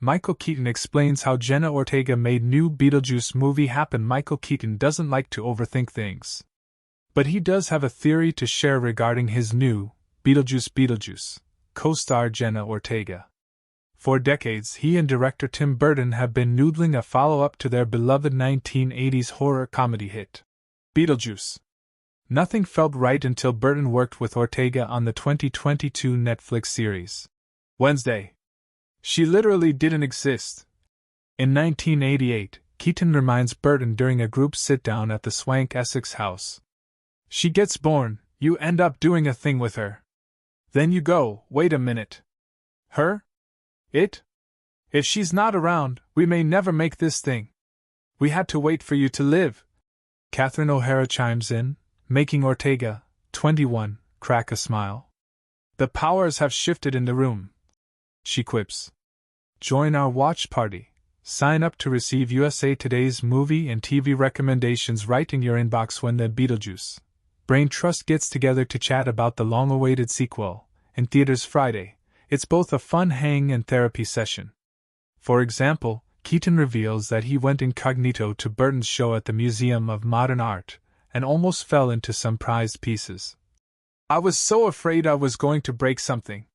Michael Keaton explains how Jenna Ortega made new Beetlejuice movie happen. Michael Keaton doesn't like to overthink things, but he does have a theory to share regarding his new Beetlejuice Beetlejuice co-star Jenna Ortega. For decades, he and director Tim Burton have been noodling a follow-up to their beloved 1980s horror comedy hit, Beetlejuice. Nothing felt right until Burton worked with Ortega on the 2022 Netflix series, Wednesday. She literally didn't exist. In 1988, Keaton reminds Burton during a group sit-down at the swank Essex House. She gets born, you end up doing a thing with her. Then you go, wait a minute. Her? It? If she's not around, we may never make this thing. We had to wait for you to live. Catherine O'Hara chimes in, making Ortega, 21, crack a smile. The powers have shifted in the room, she quips. Join our watch party. Sign up to receive USA Today's movie and TV recommendations right in your inbox when the Beetlejuice Brain Trust gets together to chat about the long-awaited sequel, in theaters Friday. It's both a fun hang and therapy session. For example, Keaton reveals that he went incognito to Burton's show at the Museum of Modern Art and almost fell into some prized pieces. I was so afraid I was going to break something.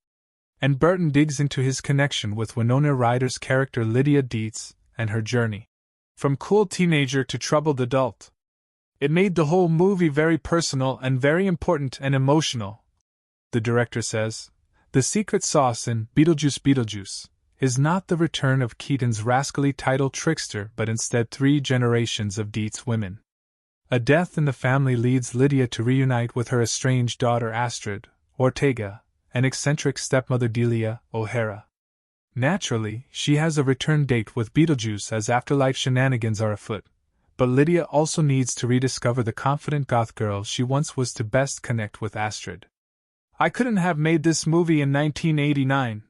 And Burton digs into his connection with Winona Ryder's character Lydia Dietz and her journey from cool teenager to troubled adult. It made the whole movie very personal and very important and emotional. The director says, the secret sauce in Beetlejuice Beetlejuice is not the return of Keaton's rascally title trickster but instead 3 generations of Dietz women. A death in the family leads Lydia to reunite with her estranged daughter Astrid Ortega, and eccentric stepmother Delia O'Hara. Naturally, she has a return date with Beetlejuice as afterlife shenanigans are afoot, but Lydia also needs to rediscover the confident goth girl she once was to best connect with Astrid. I couldn't have made this movie in 1989,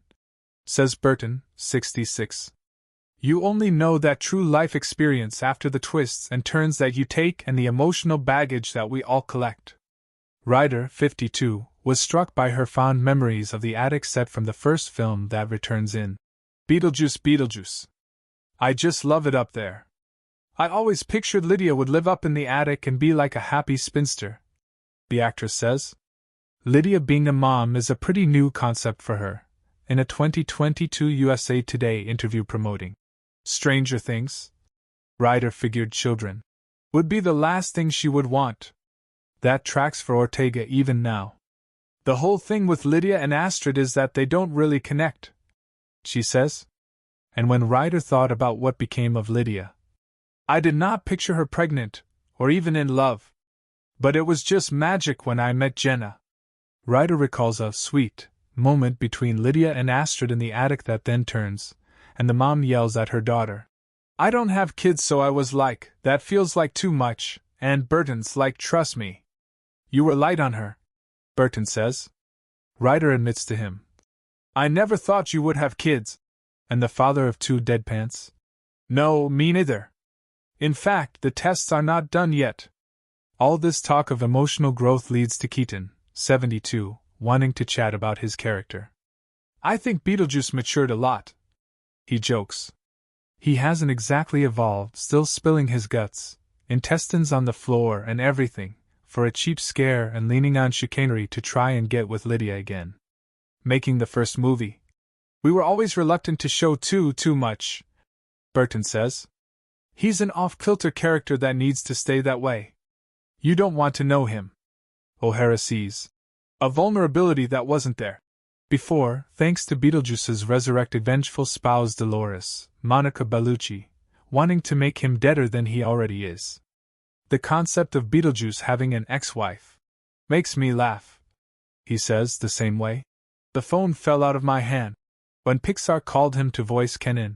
says Burton, 66. You only know that true life experience after the twists and turns that you take and the emotional baggage that we all collect. Ryder, 52, was struck by her fond memories of the attic set from the first film that returns in Beetlejuice Beetlejuice. I just love it up there. I always pictured Lydia would live up in the attic and be like a happy spinster, the actress says. Lydia being a mom is a pretty new concept for her, in a 2022 USA Today interview promoting Stranger Things. Ryder figured children would be the last thing she would want. That tracks for Ortega even now. The whole thing with Lydia and Astrid is that they don't really connect, she says. And when Ryder thought about what became of Lydia, I did not picture her pregnant, or even in love. But it was just magic when I met Jenna. Ryder recalls a sweet moment between Lydia and Astrid in the attic that then turns, and the mom yells at her daughter. I don't have kids, so I was like, that feels like too much, and Burton's like, trust me. You were light on her, Burton says. Ryder admits to him, I never thought you would have kids. And the father of 2 deadpans? No, me neither. In fact, the tests are not done yet. All this talk of emotional growth leads to Keaton, 72, wanting to chat about his character. I think Beetlejuice matured a lot, he jokes. He hasn't exactly evolved, still spilling his guts, intestines on the floor and everything, for a cheap scare and leaning on chicanery to try and get with Lydia again. Making the first movie. We were always reluctant to show too much, Burton says. He's an off-kilter character that needs to stay that way. You don't want to know him. O'Hara sees a vulnerability that wasn't there before, thanks to Beetlejuice's resurrected vengeful spouse Dolores, Monica Bellucci, wanting to make him deader than he already is. The concept of Beetlejuice having an ex-wife makes me laugh, he says the same way. The phone fell out of my hand when Pixar called him to voice Ken in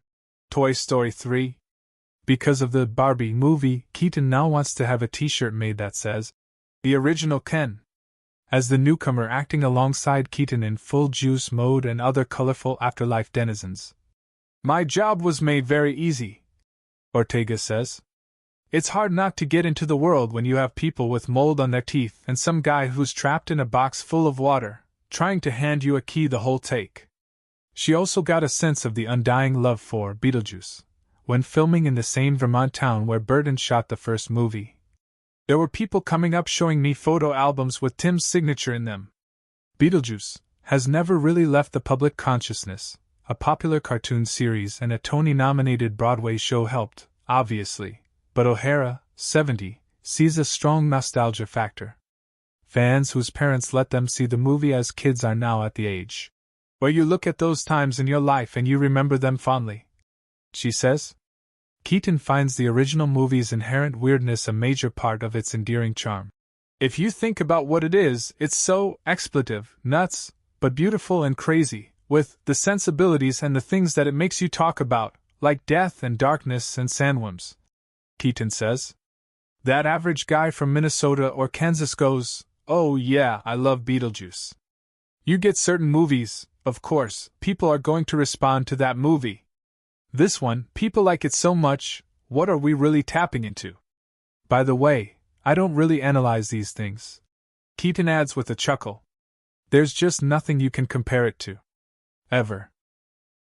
Toy Story 3. Because of the Barbie movie, Keaton now wants to have a t-shirt made that says, The Original Ken. As the newcomer acting alongside Keaton in full juice mode and other colorful afterlife denizens. My job was made very easy, Ortega says. It's hard not to get into the world when you have people with mold on their teeth and some guy who's trapped in a box full of water, trying to hand you a key the whole take. She also got a sense of the undying love for Beetlejuice when filming in the same Vermont town where Burton shot the first movie. There were people coming up showing me photo albums with Tim's signature in them. Beetlejuice has never really left the public consciousness. A popular cartoon series and a Tony-nominated Broadway show helped, obviously, but O'Hara, 70, sees a strong nostalgia factor. Fans whose parents let them see the movie as kids are now at the age where you look at those times in your life and you remember them fondly, she says. Keaton finds the original movie's inherent weirdness a major part of its endearing charm. If you think about what it is, it's so expletive, nuts, but beautiful and crazy, with the sensibilities and the things that it makes you talk about, like death and darkness and sandworms, Keaton says. That average guy from Minnesota or Kansas goes, "Oh yeah, I love Beetlejuice." You get certain movies, of course, people are going to respond to that movie. This one, people like it so much, what are we really tapping into? By the way, I don't really analyze these things, Keaton adds with a chuckle. There's just nothing you can compare it to. Ever.